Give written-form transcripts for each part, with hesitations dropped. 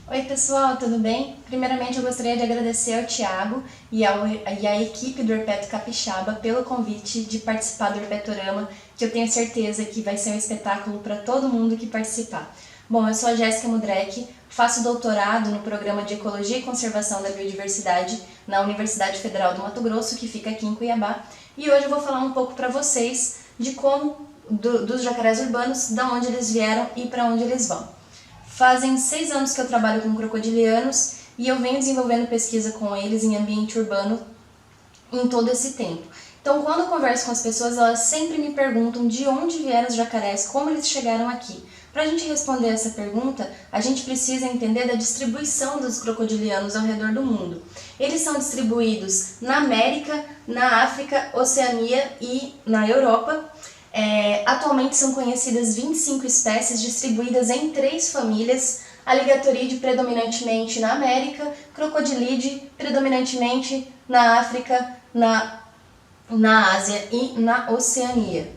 Oi pessoal, tudo bem? Primeiramente eu gostaria de agradecer ao Thiago e à equipe do Herpeto Capixaba pelo convite de participar do Herpetorama, que eu tenho certeza que vai ser um espetáculo para todo mundo que participar. Bom, eu sou a Jéssica Mudrek, faço doutorado no Programa de Ecologia e Conservação da Biodiversidade na Universidade Federal do Mato Grosso, que fica aqui em Cuiabá, e hoje eu vou falar um pouco para vocês de dos jacarés urbanos, de onde eles vieram e para onde eles vão. Fazem 6 anos que eu trabalho com crocodilianos e eu venho desenvolvendo pesquisa com eles em ambiente urbano em todo esse tempo. Então, quando eu converso com as pessoas, elas sempre me perguntam de onde vieram os jacarés, como eles chegaram aqui. Para a gente responder essa pergunta, a gente precisa entender da distribuição dos crocodilianos ao redor do mundo. Eles são distribuídos na América, na África, Oceania e na Europa. Atualmente são conhecidas 25 espécies distribuídas em 3 famílias: Alligatoridae predominantemente na América, Crocodilidae predominantemente na África, na Ásia e na Oceania.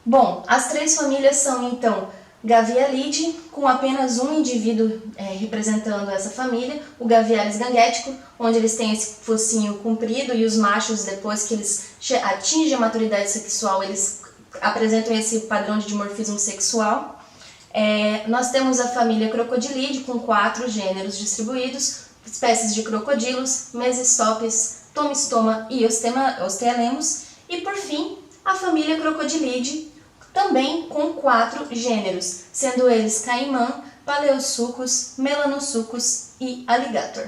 Bom, as 3 famílias são então Gavialidae, com apenas um indivíduo representando essa família, o Gavialis ganguetico, onde eles têm esse focinho comprido e os machos, depois que eles atingem a maturidade sexual, eles apresentam esse padrão de dimorfismo sexual. Nós temos a família Crocodilidae, com 4 gêneros distribuídos, espécies de crocodilos, Mesistopes, Tomistoma e Ostealemos. E por fim, a família Crocodilidae, também com 4 gêneros, sendo eles Caimã, Paleosuchus, Melanosuchus e Alligator.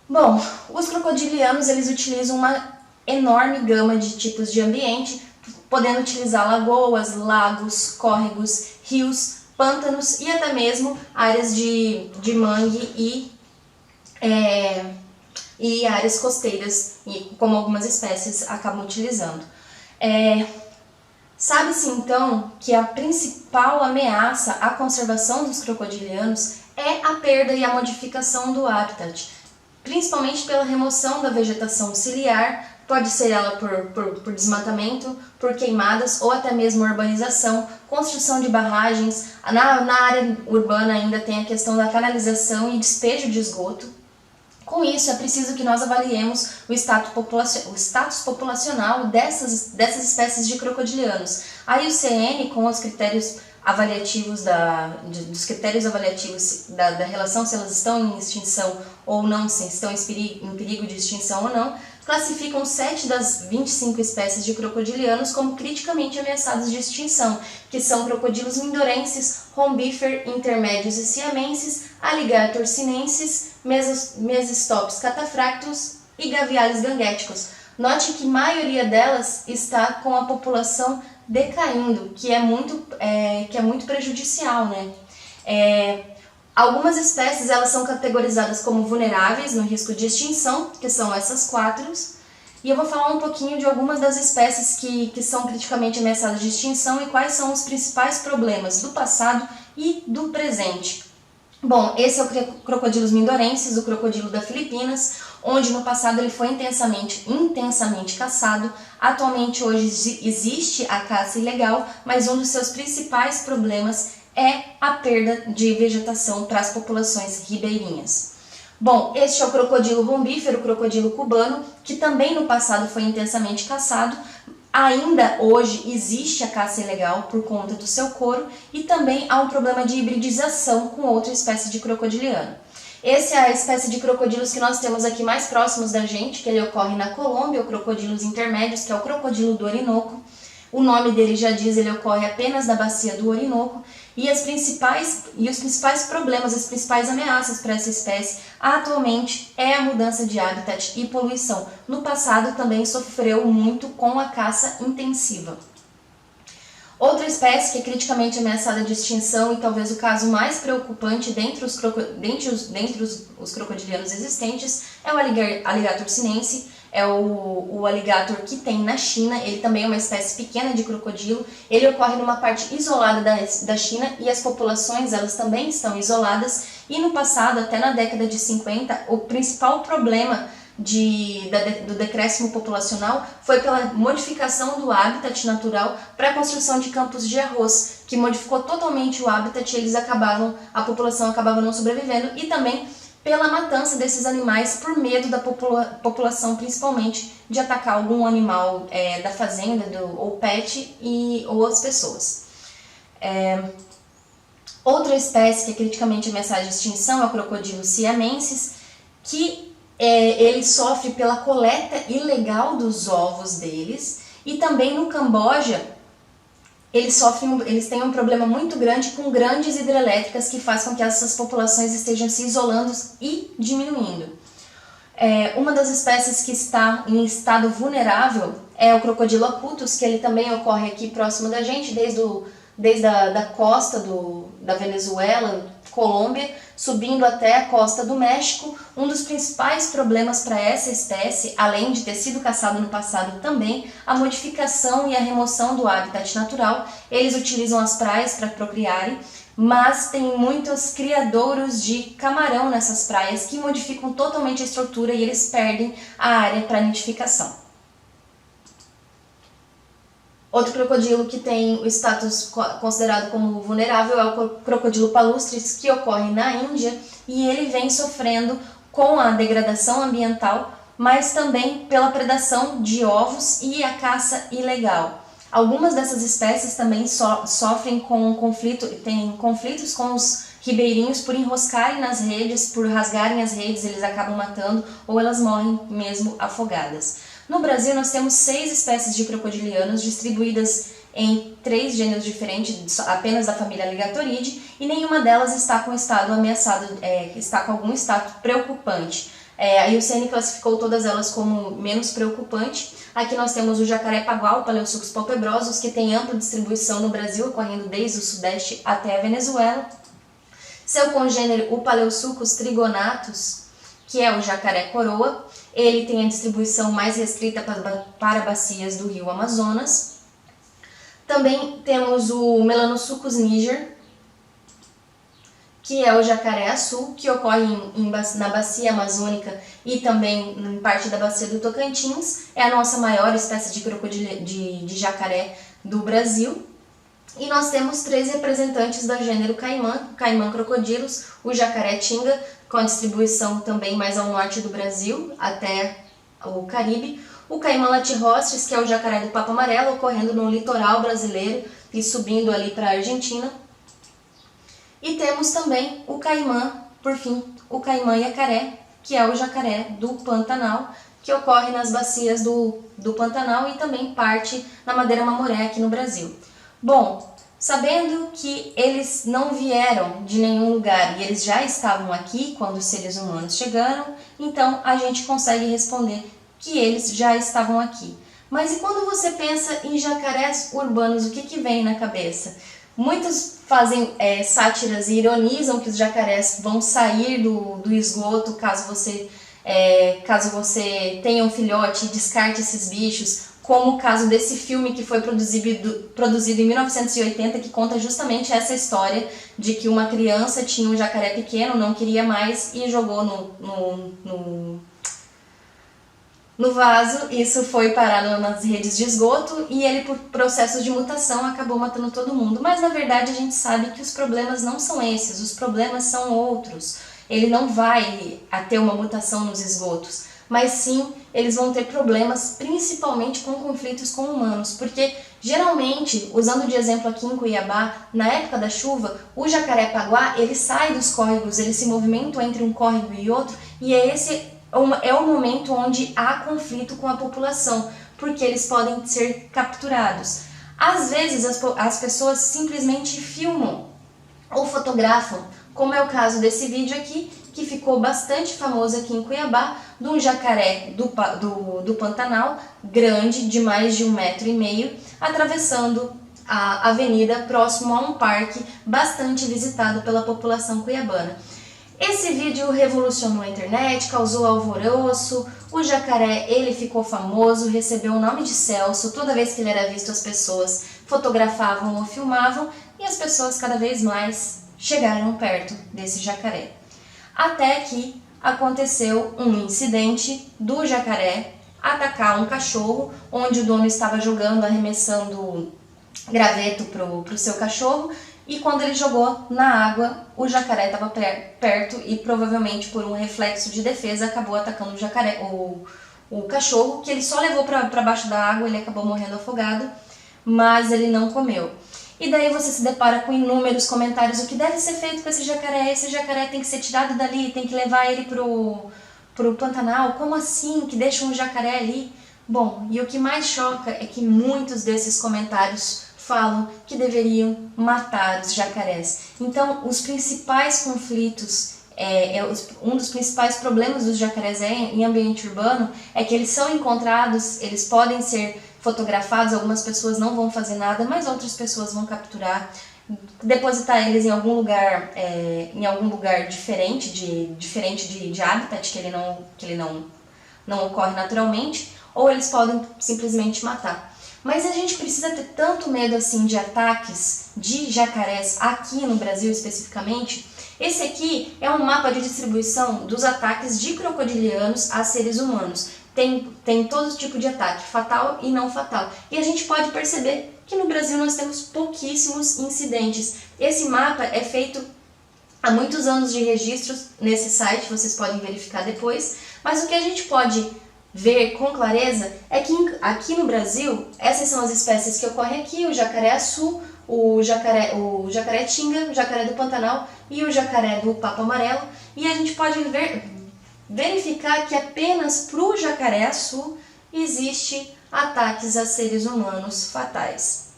Bom, os crocodilianos eles utilizam uma enorme gama de tipos de ambiente, podendo utilizar lagoas, lagos, córregos, rios, pântanos e até mesmo áreas de mangue e áreas costeiras, como algumas espécies acabam utilizando. Sabe-se então que a principal ameaça à conservação dos crocodilianos é a perda e a modificação do habitat, principalmente pela remoção da vegetação ciliar. Pode ser ela por desmatamento, por queimadas ou até mesmo urbanização, construção de barragens. Na área urbana ainda tem a questão da canalização e despejo de esgoto. Com isso, é preciso que nós avaliemos o status populacional dessas espécies de crocodilianos. A IUCN, com os critérios avaliativos da relação se elas estão em extinção ou não, se estão em perigo de extinção ou não, classificam 7 das 25 espécies de crocodilianos como criticamente ameaçados de extinção, que são crocodilos mindorenses, Rombifer intermédios e siamenses, Alligator sinensis, Mesistopes cataphractus e Gavialis gangueticus. Note que a maioria delas está com a população decaindo, que é muito prejudicial, né? Algumas espécies elas são categorizadas como vulneráveis no risco de extinção, que são essas 4, e eu vou falar um pouquinho de algumas das espécies que são criticamente ameaçadas de extinção e quais são os principais problemas do passado e do presente. Bom, esse é o Crocodilus mindorensis, o crocodilo da Filipinas, onde no passado ele foi intensamente caçado. Atualmente hoje existe a caça ilegal, mas um dos seus principais problemas é a perda de vegetação para as populações ribeirinhas. Bom, este é o crocodilo rombífero, o crocodilo cubano, que também no passado foi intensamente caçado. Ainda hoje existe a caça ilegal por conta do seu couro e também há um problema de hibridização com outra espécie de crocodiliano. Essa é a espécie de crocodilos que nós temos aqui mais próximos da gente, que ele ocorre na Colômbia, o crocodilos intermédios, que é o crocodilo do Orinoco. O nome dele já diz, ele ocorre apenas na bacia do Orinoco. E os principais problemas, as principais ameaças para essa espécie atualmente é a mudança de habitat e poluição. No passado também sofreu muito com a caça intensiva. Outra espécie que é criticamente ameaçada de extinção e talvez o caso mais preocupante dentre os crocodilianos existentes é o Alligator sinensis. É o alligator que tem na China. Ele também é uma espécie pequena de crocodilo. Ele ocorre numa parte isolada da China e as populações elas também estão isoladas. E no passado, até na década de 50, o principal problema do decréscimo populacional foi pela modificação do habitat natural para a construção de campos de arroz, que modificou totalmente o habitat e a população acabava não sobrevivendo, e também pela matança desses animais por medo da população, principalmente, de atacar algum animal da fazenda, ou pet, ou as pessoas. Outra espécie que é criticamente ameaçada de extinção é o crocodilo siamensis, que ele sofre pela coleta ilegal dos ovos deles, e também no Camboja eles têm um problema muito grande com grandes hidrelétricas que faz com que essas populações estejam se isolando e diminuindo. Uma das espécies que está em estado vulnerável é o crocodilo acutus, que ele também ocorre aqui próximo da gente, desde a costa da Venezuela, Colômbia, subindo até a costa do México. Um dos principais problemas para essa espécie, além de ter sido caçado no passado também, a modificação e a remoção do habitat natural. Eles utilizam as praias para procriarem, mas tem muitos criadouros de camarão nessas praias que modificam totalmente a estrutura e eles perdem a área para nidificação. Outro crocodilo que tem o status considerado como vulnerável é o crocodilo palustris, que ocorre na Índia, e ele vem sofrendo com a degradação ambiental, mas também pela predação de ovos e a caça ilegal. Algumas dessas espécies também sofrem têm conflitos com os ribeirinhos por enroscarem nas redes, por rasgarem as redes, eles acabam matando ou elas morrem mesmo afogadas. No Brasil, nós temos 6 espécies de crocodilianos distribuídas em 3 gêneros diferentes, apenas da família Ligatoridae, e nenhuma delas está com estado ameaçado, está com algum estado preocupante. A IUCN classificou todas elas como menos preocupante. Aqui nós temos o jacaré-paguá, o Paleosucus palpebrosus, que tem ampla distribuição no Brasil, ocorrendo desde o sudeste até a Venezuela. Seu congênero, o Paleosucus trigonatus, que é o jacaré-coroa, ele tem a distribuição mais restrita para bacias do rio Amazonas. Também temos o Melanosuchus niger, que é o jacaré-açu, que ocorre na bacia amazônica e também em parte da bacia do Tocantins. É a nossa maior espécie de jacaré do Brasil. E nós temos 3 representantes do gênero Caimã crocodilus, o jacaré-tinga, com a distribuição também mais ao norte do Brasil, até o Caribe, o Caimã latirostris, que é o jacaré do papo amarelo, ocorrendo no litoral brasileiro e subindo ali para a Argentina. E temos também o caimã, por fim, o caimã iacaré, que é o jacaré do Pantanal, que ocorre nas bacias do Pantanal e também parte na Madeira Mamoré aqui no Brasil. Bom, sabendo que eles não vieram de nenhum lugar e eles já estavam aqui quando os seres humanos chegaram, então a gente consegue responder que eles já estavam aqui. Mas e quando você pensa em jacarés urbanos, o que vem na cabeça? Muitos fazem sátiras e ironizam que os jacarés vão sair do esgoto caso você tenha um filhote e descarte esses bichos, como o caso desse filme que foi produzido em 1980, que conta justamente essa história de que uma criança tinha um jacaré pequeno, não queria mais e jogou no vaso. Isso foi parar nas redes de esgoto e ele, por processos de mutação, acabou matando todo mundo. Mas na verdade a gente sabe que os problemas não são esses, os problemas são outros. Ele não vai ter uma mutação nos esgotos, mas sim eles vão ter problemas principalmente com conflitos com humanos, porque geralmente, usando de exemplo aqui em Cuiabá, na época da chuva, o jacaré-paguá ele sai dos córregos, ele se movimenta entre um córrego e outro, e esse é o momento onde há conflito com a população, porque eles podem ser capturados. Às vezes as pessoas simplesmente filmam ou fotografam, como é o caso desse vídeo aqui, que ficou bastante famoso aqui em Cuiabá, de um jacaré do Pantanal, grande, de mais de 1,5 m, atravessando a avenida próximo a um parque bastante visitado pela população cuiabana. Esse vídeo revolucionou a internet, causou alvoroço, o jacaré ele ficou famoso, recebeu o nome de Celso, toda vez que ele era visto as pessoas fotografavam ou filmavam e as pessoas cada vez mais chegaram perto desse jacaré. Até que aconteceu um incidente do jacaré atacar um cachorro, onde o dono estava jogando, arremessando graveto pro seu cachorro, e quando ele jogou na água, o jacaré estava perto e provavelmente por um reflexo de defesa acabou atacando o cachorro, que ele só levou para baixo da água, ele acabou morrendo afogado, mas ele não comeu. E daí você se depara com inúmeros comentários: o que deve ser feito com esse jacaré tem que ser tirado dali, tem que levar ele pro Pantanal, como assim que deixa um jacaré ali? Bom, e o que mais choca é que muitos desses comentários falam que deveriam matar os jacarés. Então, os principais conflitos, um dos principais problemas dos jacarés em ambiente urbano é que eles são encontrados, eles podem ser fotografados, algumas pessoas não vão fazer nada, mas outras pessoas vão capturar, depositar eles em algum lugar diferente de habitat, que ele não ocorre naturalmente, ou eles podem simplesmente matar. Mas a gente precisa ter tanto medo assim de ataques de jacarés aqui no Brasil especificamente? Esse aqui é um mapa de distribuição dos ataques de crocodilianos a seres humanos. Tem todo tipo de ataque, fatal e não fatal. E a gente pode perceber que no Brasil nós temos pouquíssimos incidentes. Esse mapa é feito há muitos anos de registros nesse site, vocês podem verificar depois. Mas o que a gente pode ver com clareza é que aqui no Brasil, essas são as espécies que ocorrem aqui: o jacaré-açu, o jacaré-tinga, o jacaré do Pantanal e o jacaré do papo amarelo. E a gente pode verificar que apenas para o jacaré-açu existe ataques a seres humanos fatais.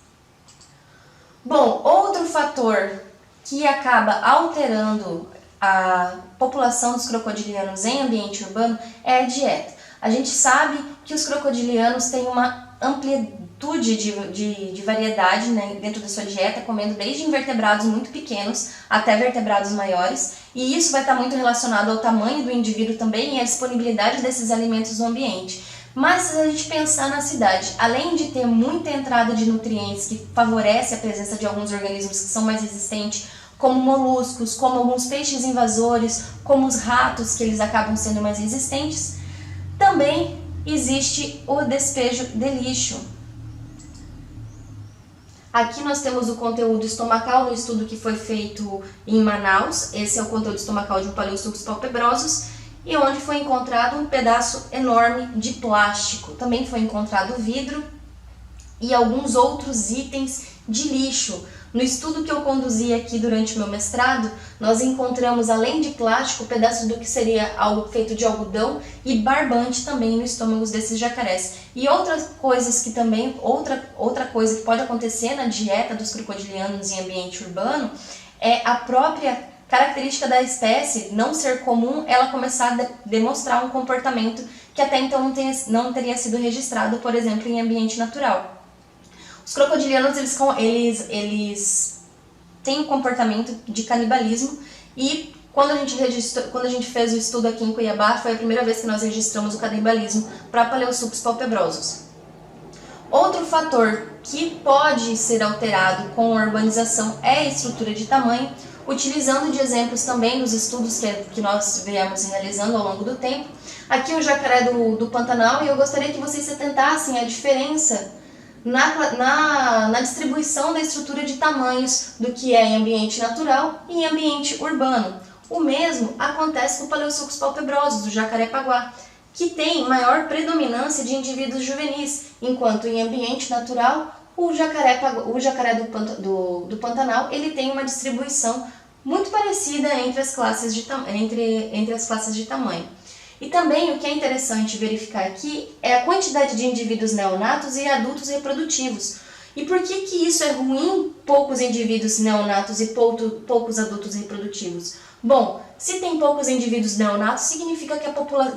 Bom, outro fator que acaba alterando a população dos crocodilianos em ambiente urbano é a dieta. A gente sabe que os crocodilianos têm uma amplitude de variedade, né, dentro da sua dieta, comendo desde invertebrados muito pequenos até vertebrados maiores, e isso vai estar muito relacionado ao tamanho do indivíduo também e à disponibilidade desses alimentos no ambiente. Mas se a gente pensar na cidade, além de ter muita entrada de nutrientes que favorece a presença de alguns organismos que são mais resistentes, como moluscos, como alguns peixes invasores, como os ratos, que eles acabam sendo mais resistentes, também existe o despejo de lixo. Aqui nós temos o conteúdo estomacal no estudo que foi feito em Manaus. Esse é o conteúdo estomacal de um Paleosucos palpebrosus, e onde foi encontrado um pedaço enorme de plástico. Também foi encontrado vidro e alguns outros itens de lixo. No estudo que eu conduzi aqui durante o meu mestrado, nós encontramos, além de plástico, pedaços do que seria algo feito de algodão e barbante também no estômago desses jacarés. E outras coisas que também, outra coisa que pode acontecer na dieta dos crocodilianos em ambiente urbano é a própria característica da espécie não ser comum, ela começar a demonstrar um comportamento que até então não teria sido registrado, por exemplo, em ambiente natural. Os crocodilianos, eles têm um comportamento de canibalismo, e quando a gente fez o estudo aqui em Cuiabá, foi a primeira vez que nós registramos o canibalismo para Paleosucos palpebrosus. Outro fator que pode ser alterado com a urbanização é a estrutura de tamanho, utilizando de exemplos também dos estudos que nós viemos realizando ao longo do tempo. Aqui o jacaré do Pantanal, e eu gostaria que vocês atentassem à diferença na distribuição da estrutura de tamanhos do que é em ambiente natural e em ambiente urbano. O mesmo acontece com o Paleosucos palpebrosus, do jacaré-paguá, que tem maior predominância de indivíduos juvenis, enquanto em ambiente natural o jacaré do Pantanal ele tem uma distribuição muito parecida entre as classes de tamanho. E também o que é interessante verificar aqui é a quantidade de indivíduos neonatos e adultos reprodutivos. E por que isso é ruim, poucos indivíduos neonatos e poucos adultos reprodutivos? Bom, se tem poucos indivíduos neonatos, significa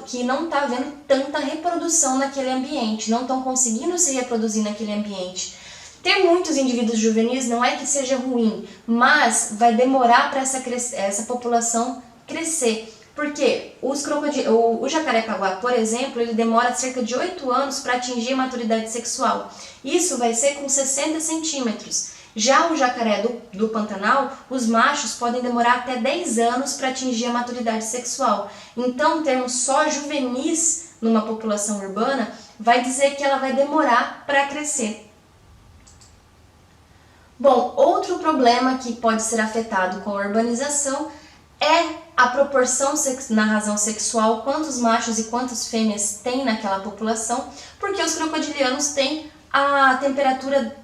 que não está havendo tanta reprodução naquele ambiente, não estão conseguindo se reproduzir naquele ambiente. Ter muitos indivíduos juvenis não é que seja ruim, mas vai demorar para essa população crescer. Porque o jacaré-paguá, por exemplo, ele demora cerca de 8 anos para atingir a maturidade sexual. Isso vai ser com 60 centímetros. Já o jacaré do Pantanal, os machos podem demorar até 10 anos para atingir a maturidade sexual. Então, termos só juvenis numa população urbana vai dizer que ela vai demorar para crescer. Bom, outro problema que pode ser afetado com a urbanização é a proporção na razão sexual, quantos machos e quantas fêmeas tem naquela população, porque os crocodilianos têm a temperatura,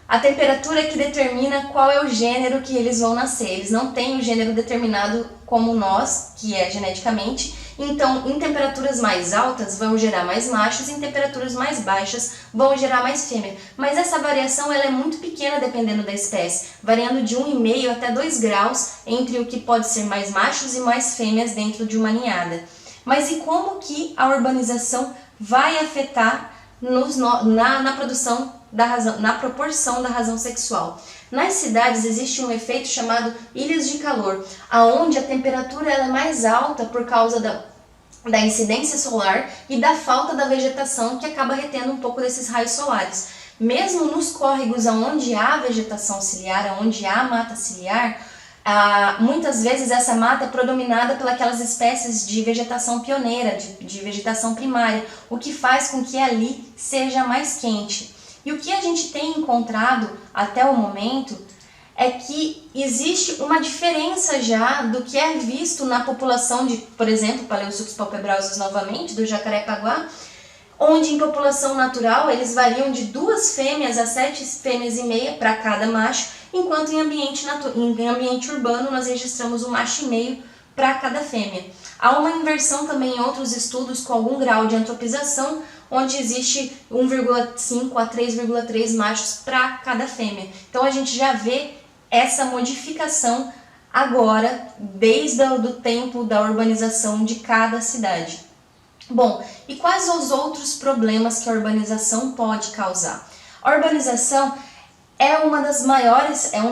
a temperatura que determina qual é o gênero que eles vão nascer. Eles não têm o gênero determinado como nós, que é geneticamente. Então, em temperaturas mais altas vão gerar mais machos, em temperaturas mais baixas vão gerar mais fêmea. Mas essa variação ela é muito pequena dependendo da espécie, variando de 1,5 até 2 graus entre o que pode ser mais machos e mais fêmeas dentro de uma ninhada. Mas e como que a urbanização vai afetar na produção da razão, na proporção da razão sexual? Nas cidades existe um efeito chamado ilhas de calor, aonde a temperatura ela é mais alta por causa da incidência solar e da falta da vegetação, que acaba retendo um pouco desses raios solares. Mesmo nos córregos onde há vegetação ciliar, onde há mata ciliar, muitas vezes essa mata é predominada pelas espécies de vegetação pioneira, de vegetação primária, o que faz com que ali seja mais quente. E o que a gente tem encontrado até o momento é que existe uma diferença já do que é visto na população de, por exemplo, Paleosucos palpebrosus novamente, do jacaré-paguá, onde em população natural eles variam de 2 fêmeas a 7 fêmeas e meia para cada macho, enquanto em ambiente urbano nós registramos 1,5 macho para cada fêmea. Há uma inversão também em outros estudos com algum grau de antropização, onde existe 1,5 a 3,3 machos para cada fêmea. Então a gente já vê essa modificação agora, desde o tempo da urbanização de cada cidade. Bom, e quais os outros problemas que a urbanização pode causar? A urbanização é um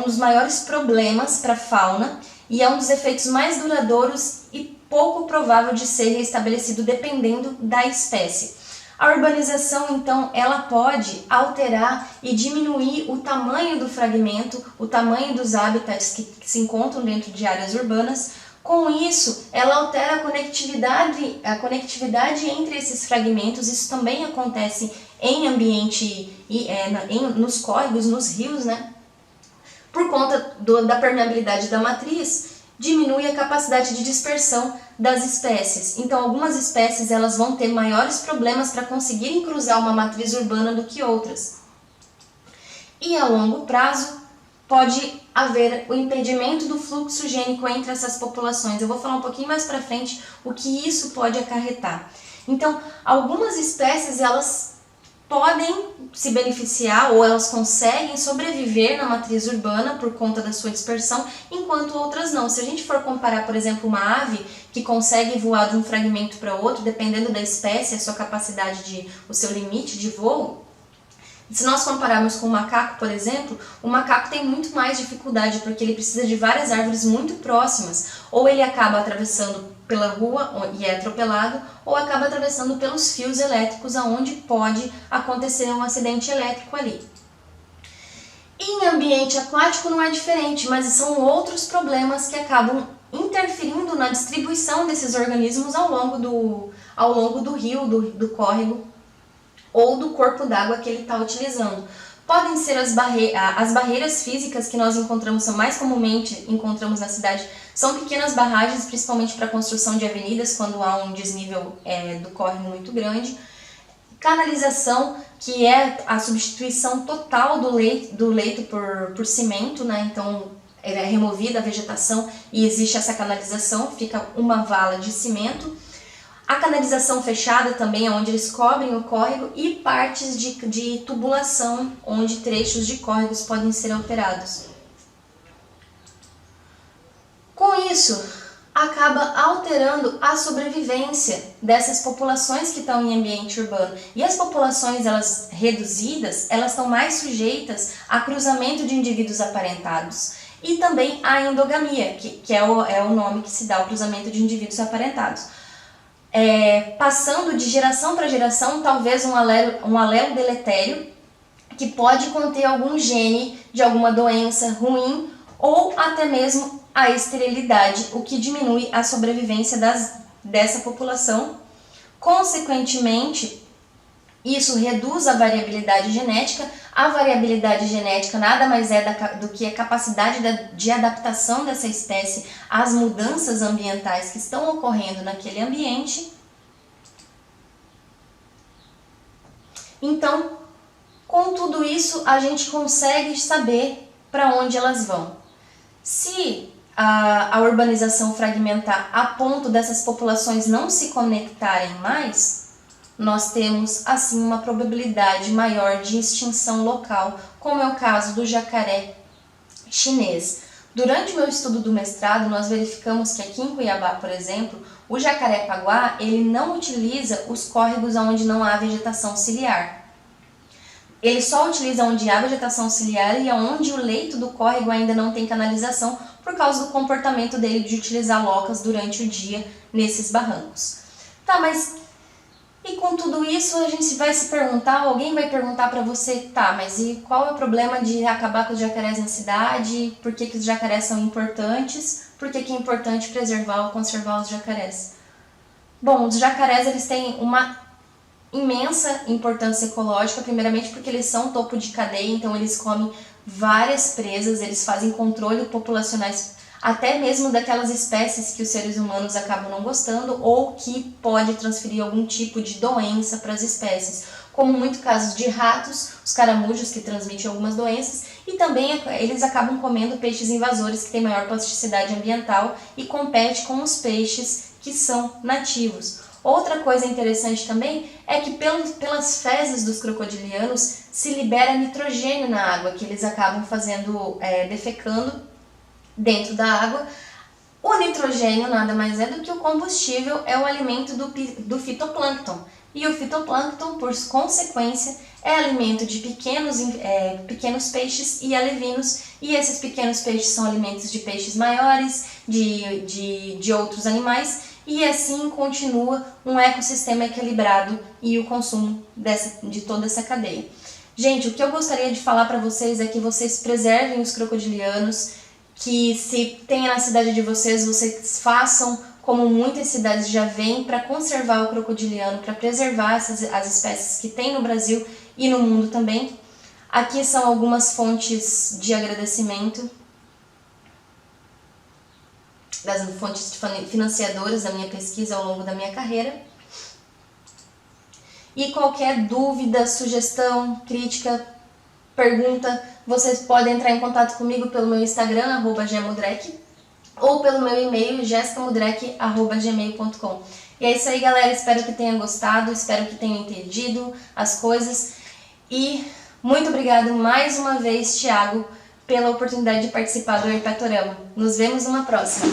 dos maiores problemas para a fauna e é um dos efeitos mais duradouros e pouco provável de ser restabelecido dependendo da espécie. A urbanização, então, ela pode alterar e diminuir o tamanho do fragmento, o tamanho dos habitats que se encontram dentro de áreas urbanas. Com isso, ela altera a conectividade entre esses fragmentos. Isso também acontece em ambiente, nos córregos, nos rios, né? Por conta da permeabilidade da matriz, diminui a capacidade de dispersão das espécies. Então, algumas espécies elas vão ter maiores problemas para conseguirem cruzar uma matriz urbana do que outras. E a longo prazo, pode haver o impedimento do fluxo gênico entre essas populações. Eu vou falar um pouquinho mais para frente o que isso pode acarretar. Então, algumas espécies elas podem se beneficiar ou elas conseguem sobreviver na matriz urbana por conta da sua dispersão, enquanto outras não. Se a gente for comparar, por exemplo, uma ave que consegue voar de um fragmento para outro, dependendo da espécie, a sua capacidade o seu limite de voo, se nós compararmos com o macaco, por exemplo, o macaco tem muito mais dificuldade porque ele precisa de várias árvores muito próximas, ou ele acaba atravessando pela rua e é atropelado, ou acaba atravessando pelos fios elétricos, aonde pode acontecer um acidente elétrico ali. Em ambiente aquático não é diferente, mas são outros problemas que acabam interferindo na distribuição desses organismos ao longo do rio, do córrego, ou do corpo d'água que ele está utilizando. Podem ser as barreiras físicas que nós mais comumente encontramos na cidade, são pequenas barragens, principalmente para a construção de avenidas, quando há um desnível do córrego muito grande. Canalização, que é a substituição total do leito por cimento, né? Então é removida a vegetação e existe essa canalização, fica uma vala de cimento. A canalização fechada também é onde eles cobrem o córrego e partes de tubulação, onde trechos de córregos podem ser alterados. Com isso, acaba alterando a sobrevivência dessas populações que estão em ambiente urbano. E as populações reduzidas, elas estão mais sujeitas a cruzamento de indivíduos aparentados. E também a endogamia, que é o nome que se dá ao cruzamento de indivíduos aparentados. passando de geração para geração, talvez um alelo deletério, que pode conter algum gene de alguma doença ruim ou até mesmo a esterilidade, o que diminui a sobrevivência dessa população. Consequentemente, isso reduz a variabilidade genética. A variabilidade genética nada mais é do que a capacidade de adaptação dessa espécie às mudanças ambientais que estão ocorrendo naquele ambiente. Então, com tudo isso, a gente consegue saber para onde elas vão. Se a urbanização fragmentar a ponto dessas populações não se conectarem mais, nós temos assim uma probabilidade maior de extinção local, como é o caso do jacaré chinês. Durante o meu estudo do mestrado, nós verificamos que aqui em Cuiabá, por exemplo, o jacaré-paguá, ele não utiliza os córregos onde não há vegetação ciliar. Ele só utiliza onde há vegetação ciliar e onde o leito do córrego ainda não tem canalização, por causa do comportamento dele de utilizar locas durante o dia nesses barrancos. Tá, mas e com tudo isso a gente vai se perguntar, alguém vai perguntar para você, tá, mas e qual é o problema de acabar com os jacarés na cidade? Por que os jacarés são importantes? Por que é importante preservar ou conservar os jacarés? Bom, os jacarés eles têm uma imensa importância ecológica, primeiramente porque eles são topo de cadeia, então eles comem várias presas, eles fazem controle populacionais até mesmo daquelas espécies que os seres humanos acabam não gostando ou que pode transferir algum tipo de doença para as espécies, como muito casos de ratos, os caramujos que transmitem algumas doenças, e também eles acabam comendo peixes invasores que têm maior plasticidade ambiental e compete com os peixes que são nativos. Outra coisa interessante também é que pelas fezes dos crocodilianos se libera nitrogênio na água, que eles acabam defecando dentro da água. O nitrogênio nada mais é do que o combustível, é o alimento do fitoplâncton. E o fitoplâncton, por consequência, é alimento de pequenos peixes e alevinos, e esses pequenos peixes são alimentos de peixes maiores, de outros animais, e assim continua um ecossistema equilibrado e o consumo de toda essa cadeia. Gente, o que eu gostaria de falar para vocês é que vocês preservem os crocodilianos, que se tem na cidade de vocês façam como muitas cidades já vêm para conservar o crocodiliano, para preservar as espécies que tem no Brasil e no mundo também. Aqui são algumas fontes de agradecimento, das fontes financiadoras da minha pesquisa ao longo da minha carreira. E qualquer dúvida, sugestão, crítica, pergunta, vocês podem entrar em contato comigo pelo meu Instagram, @gemudrek, ou pelo meu e-mail, jessicamudrek@gmail.com. E é isso aí, galera. Espero que tenham gostado, espero que tenham entendido as coisas. E muito obrigado mais uma vez, Thiago, pela oportunidade de participar do Herpetorama. Nos vemos numa próxima.